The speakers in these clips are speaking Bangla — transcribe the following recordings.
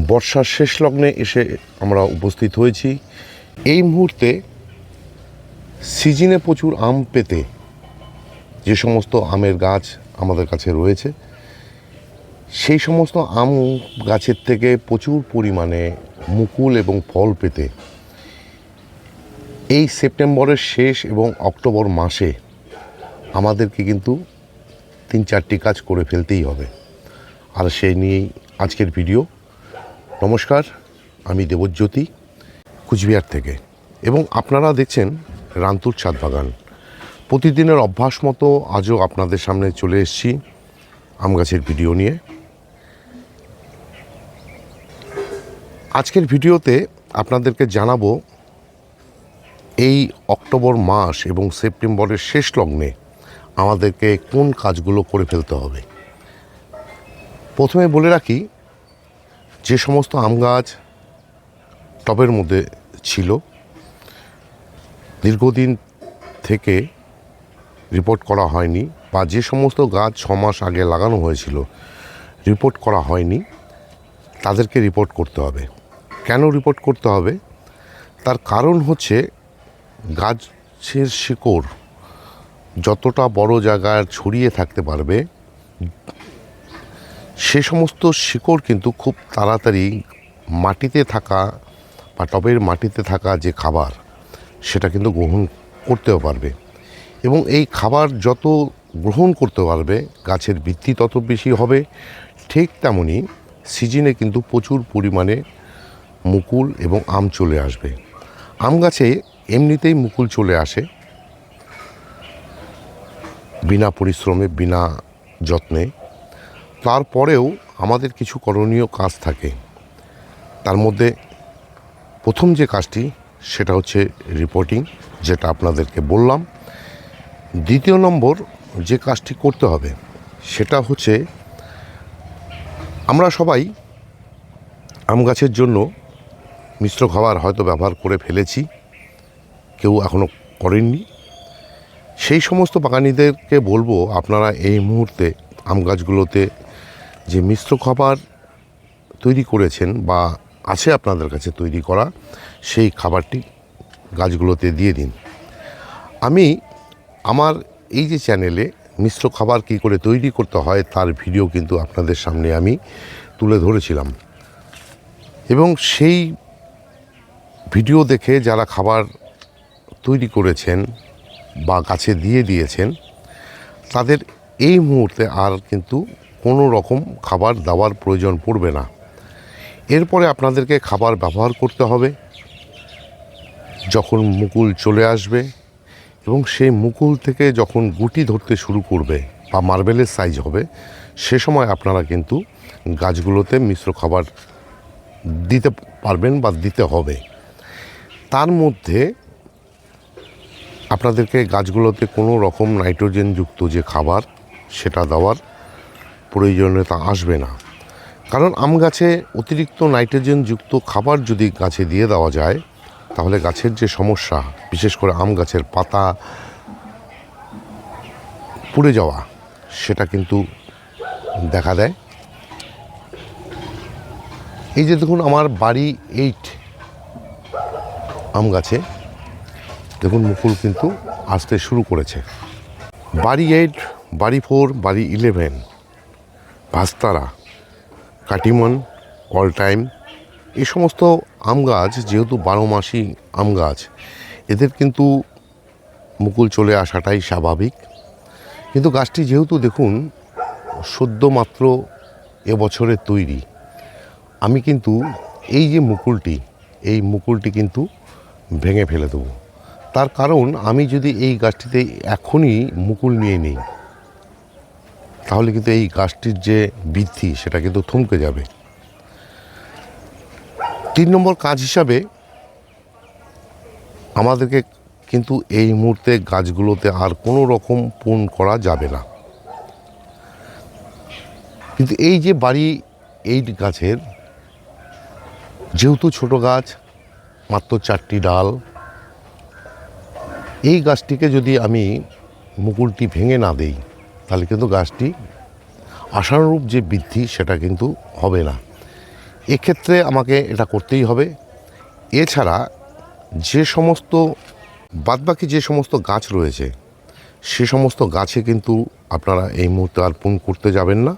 বর্ষার শেষ লগ্নে এসে আমরা উপস্থিত হয়েছি। এই মুহূর্তে সিজনে প্রচুর আম পেতে যে সমস্ত আমের গাছ আমাদের কাছে রয়েছে, সেই সমস্ত আম গাছের থেকে প্রচুর পরিমাণে মুকুল এবং ফল পেতে এই সেপ্টেম্বরের শেষ এবং অক্টোবর মাসে আমাদেরকে কিন্তু 3-4টি কাজ করে ফেলতেই হবে। আর সেই নিয়েই আজকের ভিডিও। নমস্কার, আমি দেবজ্যোতি, কুচবিহার থেকে, এবং আপনারা দেখছেন রান্তুর ছাদ বাগান। প্রতিদিনের অভ্যাস মতো আজও আপনাদের সামনে চলে এসেছি আম গাছের ভিডিও নিয়ে। আজকের ভিডিওতে আপনাদেরকে জানাবো এই অক্টোবর মাস এবং সেপ্টেম্বরের শেষ লগ্নে আমাদেরকে কোন কাজগুলো করে ফেলতে হবে। প্রথমে বলে রাখি, যে সমস্ত আম গাছ টবের মধ্যে ছিল, দীর্ঘদিন থেকে রিপোর্ট করা হয়নি, বা যে সমস্ত গাছ 6 মাস আগে লাগানো হয়েছিল রিপোর্ট করা হয়নি, তাদেরকে রিপোর্ট করতে হবে। কেন রিপোর্ট করতে হবে? তার কারণ হচ্ছে গাছের শিকড় যতটা বড় জায়গায় ছড়িয়ে থাকতে পারবে, সে সমস্ত শিকড় কিন্তু খুব তাড়াতাড়ি মাটিতে থাকা বা টবের মাটিতে থাকা যে খাবার, সেটা কিন্তু গ্রহণ করতেও পারবে, এবং এই খাবার যত গ্রহণ করতে পারবে গাছের বৃদ্ধি তত বেশি হবে। ঠিক তেমনই সিজনে কিন্তু প্রচুর পরিমাণে মুকুল এবং আম চলে আসবে। আম গাছে এমনিতেই মুকুল চলে আসে বিনা পরিশ্রমে, বিনা যত্নে। তারপরেও আমাদের কিছু করণীয় কাজ থাকে। তার মধ্যে প্রথম যে কাজটি, সেটা হচ্ছে রিপোর্টিং, যেটা আপনাদেরকে বললাম। দ্বিতীয় নম্বর যে কাজটি করতে হবে, সেটা হচ্ছে আমরা সবাই আম গাছের জন্য মিশ্র খাবার হয়তো ব্যবহার করে ফেলেছি, কেউ এখনও করেননি। সেই সমস্ত বাগানিদেরকে বলবো, আপনারা এই মুহূর্তে আম গাছগুলোতে যে মিশ্র খাবার তৈরি করেছেন বা আছে আপনাদের কাছে তৈরি করা, সেই খাবারটি গাছগুলোতে দিয়ে দিন। আমি আমার এই যে চ্যানেলে মিশ্র খাবার কী করে তৈরি করতে হয় তার ভিডিও কিন্তু আপনাদের সামনে আমি তুলে ধরেছিলাম, এবং সেই ভিডিও দেখে যারা খাবার তৈরি করেছেন বা গাছে দিয়ে দিয়েছেন, তাদের এই মুহূর্তে আর কিন্তু কোনো রকম খাবার দেওয়ার প্রয়োজন পড়বে না। এরপরে আপনাদেরকে খাবার ব্যবহার করতে হবে যখন মুকুল চলে আসবে, এবং সেই মুকুল থেকে যখন গুটি ধরতে শুরু করবে বা মার্বেলের সাইজ হবে, সে সময় আপনারা কিন্তু গাছগুলোতে মিশ্র খাবার দিতে পারবেন বা দিতে হবে। তার মধ্যে আপনাদেরকে গাছগুলোতে কোনো রকম নাইট্রোজেনযুক্ত যে খাবার, সেটা দেওয়ার প্রয়োজনীয়তা আসবে না। কারণ আম গাছে অতিরিক্ত নাইট্রোজেনযুক্ত খাবার যদি গাছে দিয়ে দেওয়া যায়, তাহলে গাছের যে সমস্যা, বিশেষ করে আম গাছের পাতা পুড়ে যাওয়া, সেটা কিন্তু দেখা দেয়। এই যে দেখুন, আমার বাড়ি 8 আম গাছে দেখুন মুকুল কিন্তু আসতে শুরু করেছে। বাড়ি 8, বাড়ি 4, বাড়ি 11, ভাস্তারা, কাটিমন, অল টাইম, এই সমস্ত আম গাছ যেহেতু 12 মাসই আম গাছ, এদের কিন্তু মুকুল চলে আসাটাই স্বাভাবিক। কিন্তু গাছটি যেহেতু দেখুন সদ্য মাত্র এবছরের তৈরি, আমি কিন্তু এই যে মুকুলটি, এই মুকুলটি কিন্তু ভেঙে ফেলে দেবো। তার কারণ, আমি যদি এই গাছটিতে এখনই মুকুল নিয়ে নিই, তাহলে কিন্তু এই গাছটির যে বৃদ্ধি, সেটা কিন্তু থমকে যাবে। 3 নম্বর কাজ হিসাবে আমাদেরকে কিন্তু এই মুহূর্তে গাছগুলোতে আর কোনো রকম পুন করা যাবে না। কিন্তু এই যে বাড়ি 8 গাছের, যেহেতু ছোট গাছ, মাত্র 4টি ডাল, এই গাছটিকে যদি আমি মুকুলটি ভেঙে না দেই, তাহলে কিন্তু গাছটি আশানুরূপ যে বৃদ্ধি, সেটা কিন্তু হবে না। এক্ষেত্রে আমাকে এটা করতেই হবে। এছাড়া যে সমস্ত বাদবাকি যে সমস্ত গাছ রয়েছে সে সমস্ত গাছে কিন্তু আপনারা এই মুহূর্তে আর পুন করতে যাবেন না।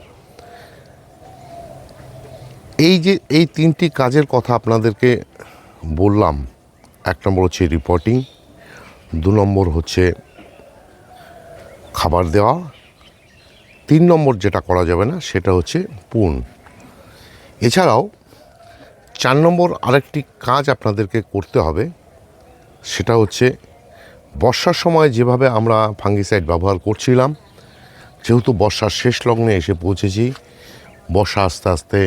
এই যে এই 3টি কাজের কথা আপনাদেরকে বললাম, 1 নম্বর হচ্ছে রিপোর্টিং, 2 নম্বর হচ্ছে খাবার দেওয়া, 3 নম্বর যেটা করা যাবে না সেটা হচ্ছে পুন। এছাড়াও 4 নম্বর আরেকটি কাজ আপনাদেরকে করতে হবে, সেটা হচ্ছে বর্ষার সময় যেভাবে আমরা ফাঙ্গিসাইড ব্যবহার করছিলাম, যেহেতু বর্ষার শেষ লগ্নে এসে পৌঁছেছি, বর্ষা আস্তে আস্তে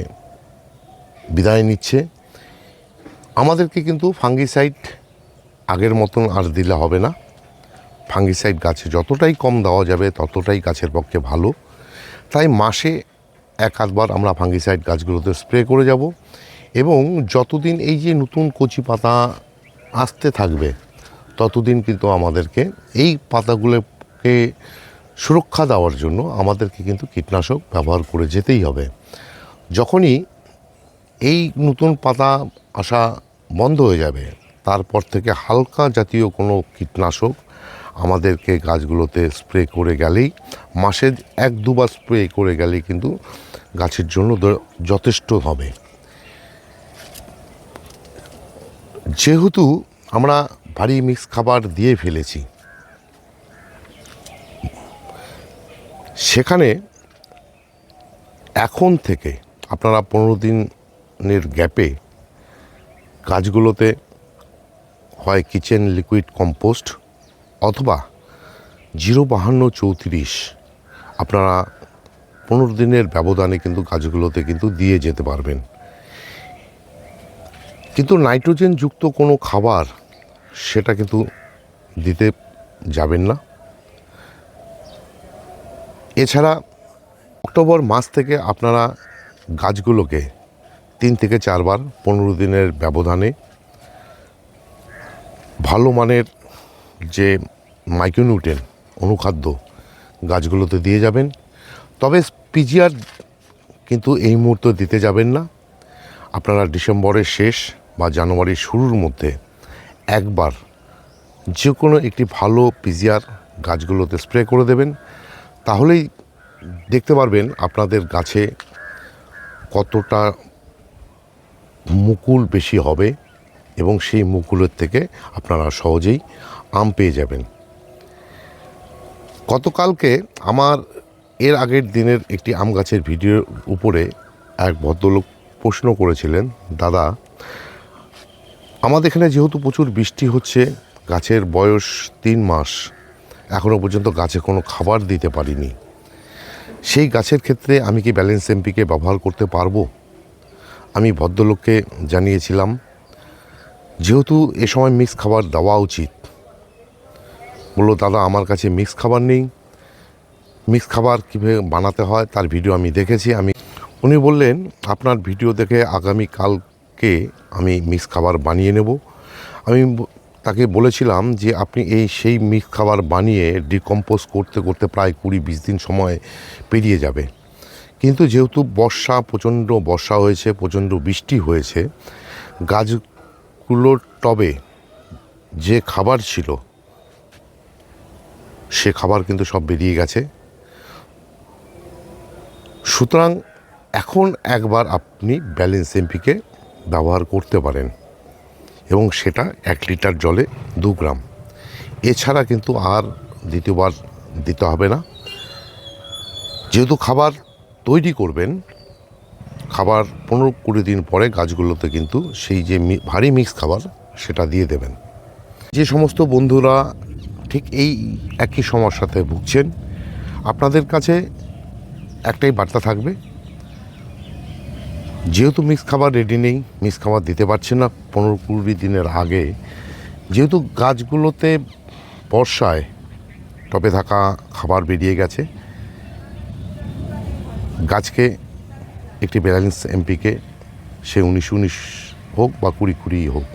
বিদায় নিচ্ছে, আমাদেরকে কিন্তু ফাঙ্গিসাইড আগের মতন আর দিলে হবে না। ফাঙ্গিসাইড গাছে যতটাই কম দেওয়া যাবে ততটাই গাছের পক্ষে ভালো। তাই মাসে 1-8বার আমরা ফাঙ্গিসাইড গাছগুলোতে স্প্রে করে যাব এবং যতদিন এই যে নতুন কচি পাতা আসতে থাকবে ততদিন কিন্তু আমাদেরকে এই পাতাগুলোকে সুরক্ষা দেওয়ার জন্য আমাদেরকে কিন্তু কীটনাশক ব্যবহার করে যেতেই হবে। যখনই এই নতুন পাতা আসা বন্ধ হয়ে যাবে তারপর থেকে হালকা জাতীয় কোনো কীটনাশক আমাদেরকে গাছগুলোতে স্প্রে করে গেলেই, মাসে 1-2বার স্প্রে করে গেলেই কিন্তু গাছের জন্য যথেষ্ট হবে। যেহেতু আমরা ভারী মিক্স খাবার দিয়ে ফেলেছি, সেখানে এখন থেকে আপনারা 15 দিনের গ্যাপে গাছগুলোতে হয় কিচেন লিকুইড কম্পোস্ট অথবা 05234 আপনারা 15 দিনের ব্যবধানে কিন্তু গাছগুলোতে কিন্তু দিয়ে যেতে পারবেন। কিন্তু নাইট্রোজেনযুক্ত কোনো খাবার সেটা কিন্তু দিতে যাবেন না। এছাড়া অক্টোবর মাস থেকে আপনারা গাছগুলোকে 3 থেকে 4 বার 15 দিনের ব্যবধানে ভালো মানের যে মাইক্রোনিউট্রিয়েন্ট অনুখাদ্য গাছগুলোতে দিয়ে যাবেন। তবে পিজিআর কিন্তু এই মুহূর্তে দিতে যাবেন না। আপনারা ডিসেম্বরের শেষ বা জানুয়ারির শুরুর মধ্যে একবার যে কোনো একটি ভালো পিজিআর গাছগুলোতে স্প্রে করে দেবেন। তাহলেই দেখতে পারবেন আপনাদের গাছে কতটা মুকুল বেশি হবে এবং সেই মুকুলের থেকে আপনারা সহজেই আম পেয়ে যাবেন। গতকালকে আমার এর আগের দিনের একটি আম গাছের ভিডিওর উপরে এক ভদ্রলোক প্রশ্ন করেছিলেন, দাদা আমাদের এখানে যেহেতু প্রচুর বৃষ্টি হচ্ছে, গাছের বয়স 3 মাস, এখনও পর্যন্ত গাছে কোনো খাবার দিতে পারিনি, সেই গাছের ক্ষেত্রে আমি কি ব্যালেন্স এমপিকে ব্যবহার করতে পারবো? আমি ভদ্রলোককে জানিয়েছিলাম যেহেতু এ সময় মিক্স খাবার দেওয়া উচিত। বললো, দাদা আমার কাছে মিক্স খাবার নেই, মিক্স খাবার কীভাবে বানাতে হয় তার ভিডিও আমি দেখেছি। উনি বললেন আপনার ভিডিও দেখে আগামীকালকে আমি মিক্স খাবার বানিয়ে নেব। আমি তাকে বলেছিলাম যে আপনি সেই মিক্স খাবার বানিয়ে ডিকম্পোজ করতে করতে প্রায় 20-20 দিন সময় পেরিয়ে যাবে। কিন্তু যেহেতু প্রচণ্ড বর্ষা হয়েছে, প্রচণ্ড বৃষ্টি হয়েছে, গাছগুলোর টবে যে খাবার ছিল সে খাবার কিন্তু সব বেরিয়ে গেছে। সুতরাং এখন একবার আপনি ব্যালেন্স এমপিকে ব্যবহার করতে পারেন এবং সেটা 1 লিটার জলে 2 গ্রাম। এছাড়া কিন্তু আর দ্বিতীয়বার দিতে হবে না। যেহেতু খাবার তৈরি করবেন, খাবার 15-20 দিন পরে গাছগুলোতে কিন্তু সেই যে ভারী মিক্স খাবার সেটা দিয়ে দেবেন। যে সমস্ত বন্ধুরা ঠিক এই একই সমস্যাতে ভুগছেন, আপনাদের কাছে একটাই বার্তা থাকবে, যেহেতু মিক্স খাবার রেডি নেই, মিক্স খাবার দিতে পারছেন না 15-20 দিনের আগে, যেহেতু গাছগুলোতে বর্ষায় টবে থাকা খাবার বেরিয়ে গেছে, গাছকে একটি ব্যালেন্স এমপিকে সে 19-19 হোক বা 20-20 হোক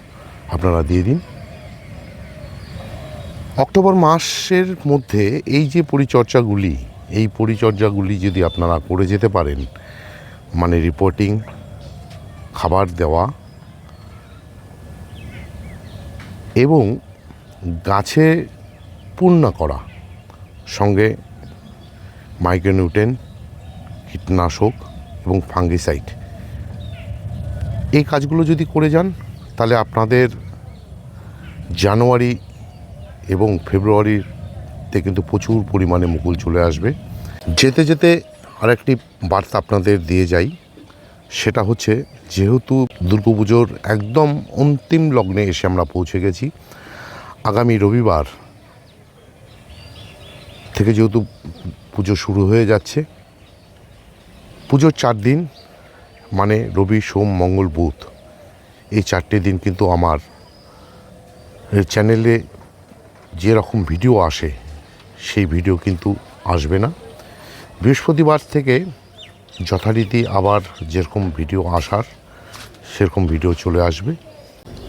আপনারা দিয়ে দিন। অক্টোবর মাসের মধ্যে এই যে পরিচর্যাগুলি যদি আপনারা করে যেতে পারেন, মানে রিপোর্টিং, খাবার দেওয়া এবং গাছে পূর্ণ করা, সঙ্গে মাইক্রোনিউট্রেন, কীটনাশক এবং ফাঙ্গিসাইড, এই কাজগুলো যদি করে যান তাহলে আপনাদের জানুয়ারি এবং ফেব্রুয়ারিতে কিন্তু প্রচুর পরিমাণে মুকুল চলে আসবে। যেতে যেতে আরেকটি বার্তা আপনাদের দিয়ে যাই, সেটা হচ্ছে যেহেতু দুর্গাপুজোর একদম অন্তিম লগ্নে এসে আমরা পৌঁছে গেছি, আগামী রবিবার থেকে যেহেতু পুজো শুরু হয়ে যাচ্ছে, পুজোর 4 দিন মানে রবি, সোম, মঙ্গল, বুধ, এই 4টে দিন কিন্তু আমার চ্যানেলে যেরকম ভিডিও আসে সেই ভিডিও কিন্তু আসবে না। বৃহস্পতিবার থেকে যথারীতি আবার যেরকম ভিডিও আসার সেরকম ভিডিও চলে আসবে।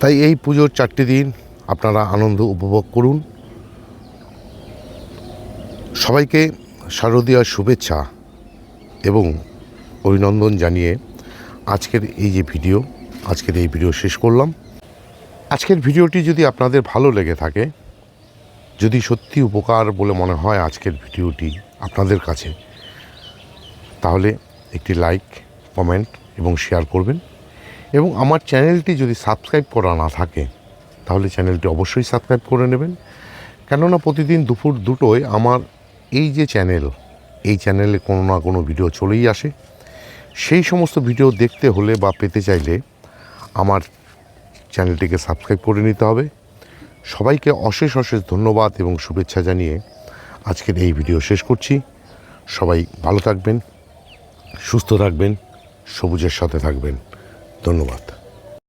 তাই এই পুজোর 4টে দিন আপনারা আনন্দ উপভোগ করুন। সবাইকে শারদীয়ার শুভেচ্ছা এবং অভিনন্দন জানিয়ে আজকের এই ভিডিও শেষ করলাম। আজকের ভিডিওটি যদি আপনাদের ভালো লেগে থাকে, যদি সত্যি উপকার বলে মনে হয় আজকের ভিডিওটি আপনাদের কাছে, তাহলে একটি লাইক, কমেন্ট এবং শেয়ার করবেন। এবং আমার চ্যানেলটি যদি সাবস্ক্রাইব করা না থাকে তাহলে চ্যানেলটি অবশ্যই সাবস্ক্রাইব করে নেবেন, কেননা প্রতিদিন দুপুর 2টোয় আমার এই যে চ্যানেল, এই চ্যানেলে কোনো না কোনো ভিডিও চলেই আসে। সেই সমস্ত ভিডিও দেখতে হলে বা পেতে চাইলে আমার চ্যানেলটিকে সাবস্ক্রাইব করে নিতে হবে। সবাইকে অশেষ ধন্যবাদ এবং শুভেচ্ছা জানিয়ে আজকের এই ভিডিও শেষ করছি। সবাই ভালো থাকবেন, সুস্থ থাকবেন, সবুজের সাথে থাকবেন। ধন্যবাদ।